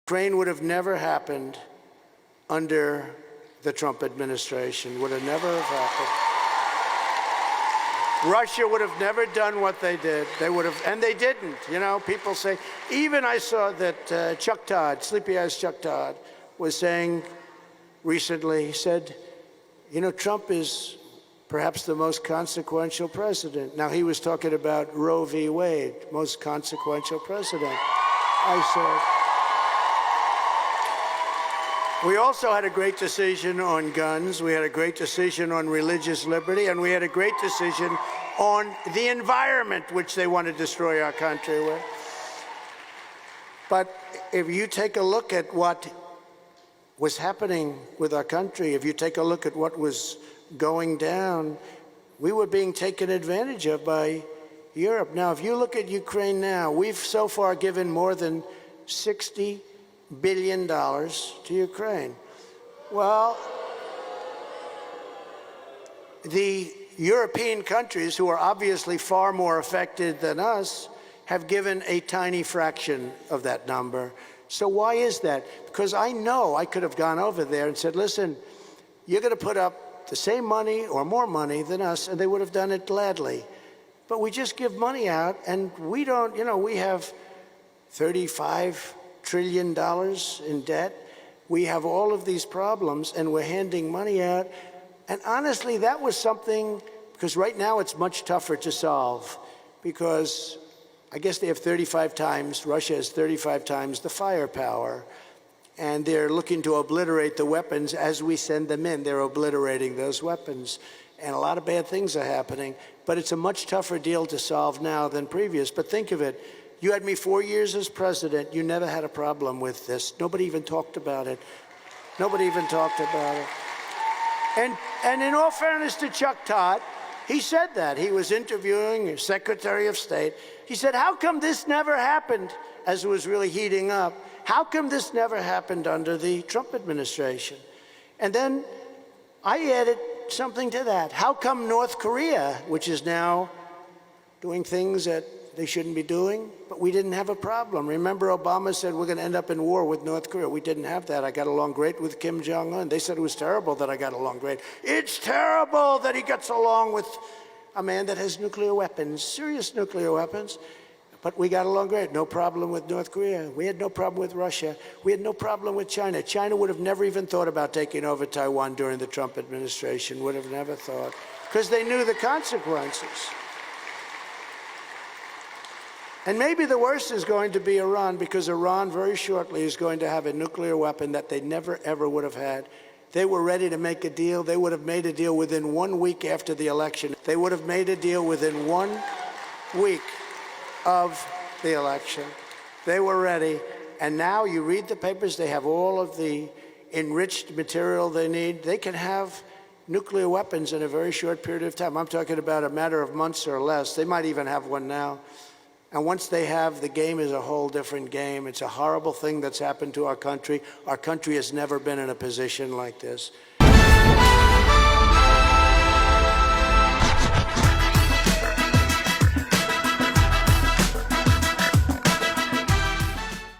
Ukraine would have never happened under the Trump administration, would have never have happened. Russia would have never done what they did. They would have, and they didn't. You know, people say, even I saw that Chuck Todd, Sleepy Eyes Chuck Todd, was saying recently, he said, you know, Trump is perhaps the most consequential president. Now, he was talking about Roe v. Wade, most consequential president. I said, we also had a great decision on guns. We had a great decision on religious liberty. And we had a great decision on the environment, which they want to destroy our country with. But if you take a look at what was happening with our country, if you take a look at what was going down, we were being taken advantage of by Europe. Now, if you look at Ukraine now, we've so far given more than $60 billion to Ukraine. Well, the European countries, who are obviously far more affected than us, have given a tiny fraction of that number. So why is that? Because I know I could have gone over there and said, listen, you're going to put up the same money or more money than us, and they would have done it gladly. But we just give money out, and we don't, you know, we have $35 trillion in debt. We have all of these problems, and we're handing money out. And honestly, that was something, because right now it's much tougher to solve, because I guess they have 35 times, Russia has 35 times the firepower, and they're looking to obliterate the weapons as we send them in. They're obliterating those weapons, and a lot of bad things are happening. But it's a much tougher deal to solve now than previous. But think of it. You had me 4 years as president. You never had a problem with this. Nobody even talked about it. Nobody even talked about it. And in all fairness to Chuck Todd, he said that. He was interviewing Secretary of State. He said, how come this never happened as it was really heating up? How come this never happened under the Trump administration? And then I added something to that. How come North Korea, which is now doing things that they shouldn't be doing, but we didn't have a problem? Remember, Obama said we're going to end up in war with North Korea. We didn't have that. I got along great with Kim Jong-un. They said it was terrible that I got along great. It's terrible that he gets along with a man that has nuclear weapons, serious nuclear weapons. But we got along great. No problem with North Korea. We had no problem with Russia. We had no problem with China. China would have never even thought about taking over Taiwan during the Trump administration, would have never thought, because they knew the consequences. And maybe the worst is going to be Iran, because Iran very shortly is going to have a nuclear weapon that they never, ever would have had. They were ready to make a deal. They would have made a deal within 1 week after the election. They would have made a deal within 1 week of the election. They were ready. And now you read the papers, they have all of the enriched material they need. They can have nuclear weapons in a very short period of time. I'm talking about a matter of months or less. They might even have one now. And once they have, the game is a whole different game. It's a horrible thing that's happened to our country. Our country has never been in a position like this.